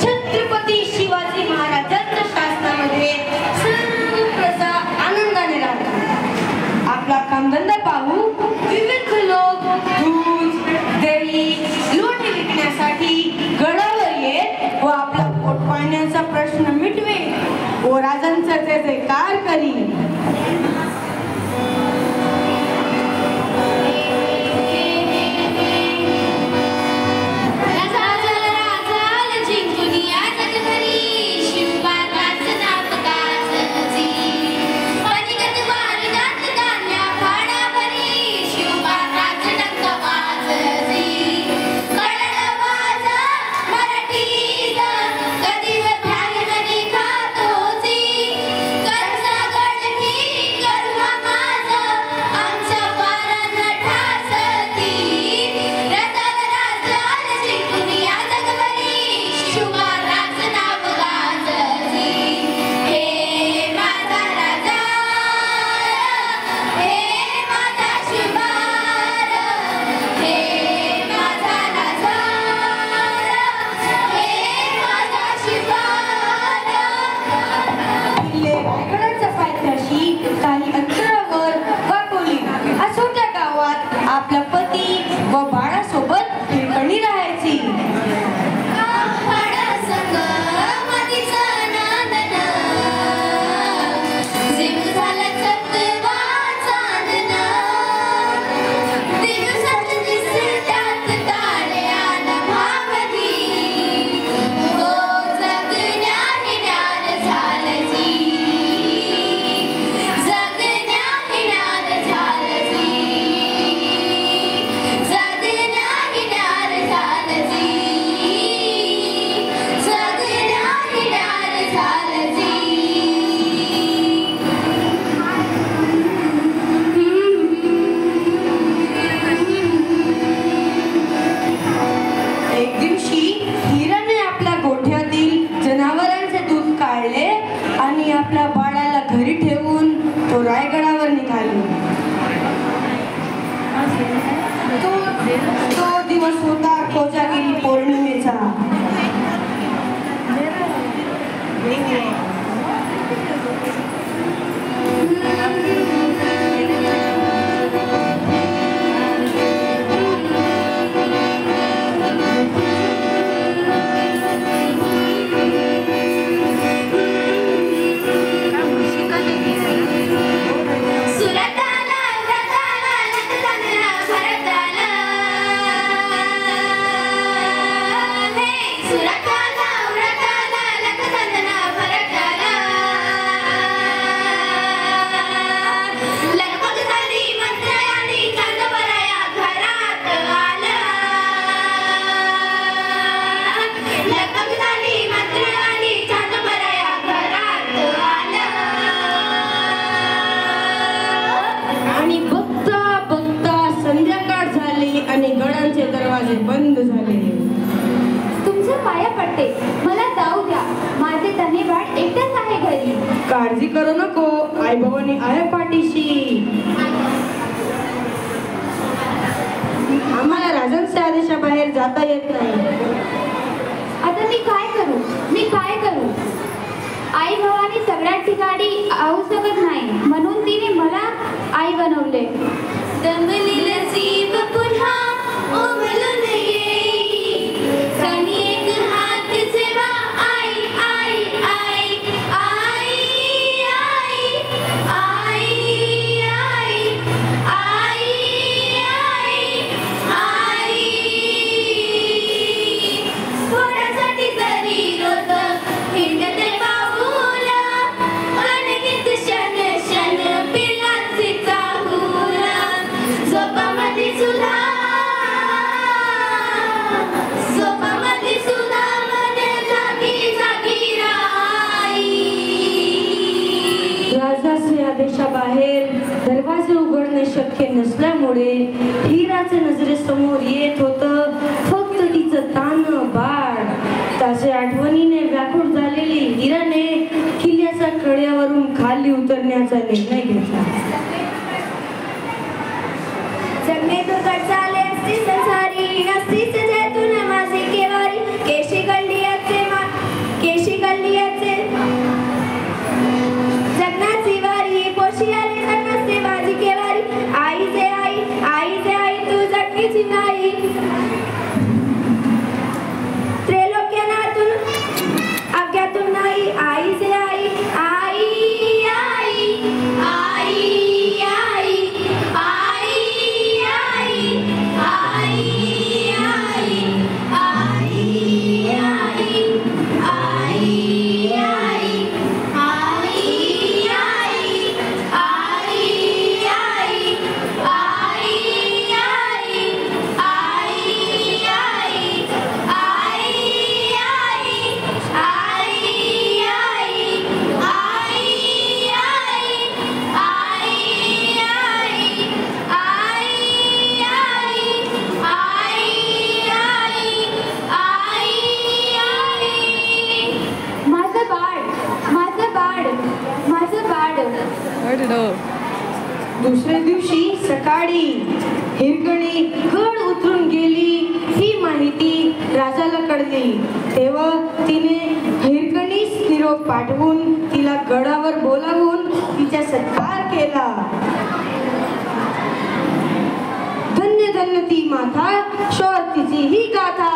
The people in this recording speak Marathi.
छत्रपती शिवाजी महाराजांच्या शासनामध्ये सर्व प्रजा आनंदाने राहतात. आपला कामधंदा पाहू विविध लोक दूध दही लोणी विकण्यासाठी गडावर येत व आपला पोट पाण्याचा प्रश्न मिटवे व राजांचा जयजयकार करी. बंद झाले. तुमच्या पाया पडते, मला जाऊ द्या. माझे धनेबाट एकटेच आहे घरी. काळजी करू नको, आई बाबांनी आहे पाठीशी. आम्हाला राजांच्या आदेशाबाहेर जाता येत नाही. आता मी काय करू, मी काय करू? आई भावाने सगळ्या ठिकाणी आऊ शकत नाही, म्हणून तिने मला आई बनवले. दमलेला जीव पुन्हा उमलून येई, कणी एक हात सेवा आई आई आई आई आई आई आई आई आई आई. थोड्यासाठी तरी रोज हिंडते पाऊल, अनगित क्षण क्षण पिलांचे चाहूल. झोपामध्ये सुद्धा मध्ये जागी जागी राई. राजाच्या आदेशाबाहेर दरवाजे उघडणे शक्य नसल्यामुळे हिराच्या नजरेसमोर येत होतं फक्त तिचं तानं बाळ. त्याच्या आठवणीने व्याकुळ झालेली हिराने किल्ल्याच्या कड्यावरून खाली उतरण्याचा निर्णय घेतला. जगणे दुर्घट झाले असती संसारी, नसतीच जैतून माझी केवारी. केशी गंडियाचे नाही त्रैलोक्यनाथून अज्ञातून नाही आई से आई आई आई आई आई आई आई आई आई आई दुसऱ्या दिवशी सकाळी हिरकणी गड उतरून गेली ही माहिती राजाला कळली. तेव्हा तिने हिरकणीस निरोप पाठवून तिला गडावर बोलावून तिचा सत्कार केला. धन्य धन्य ती माता शौर तिची ही गाथा.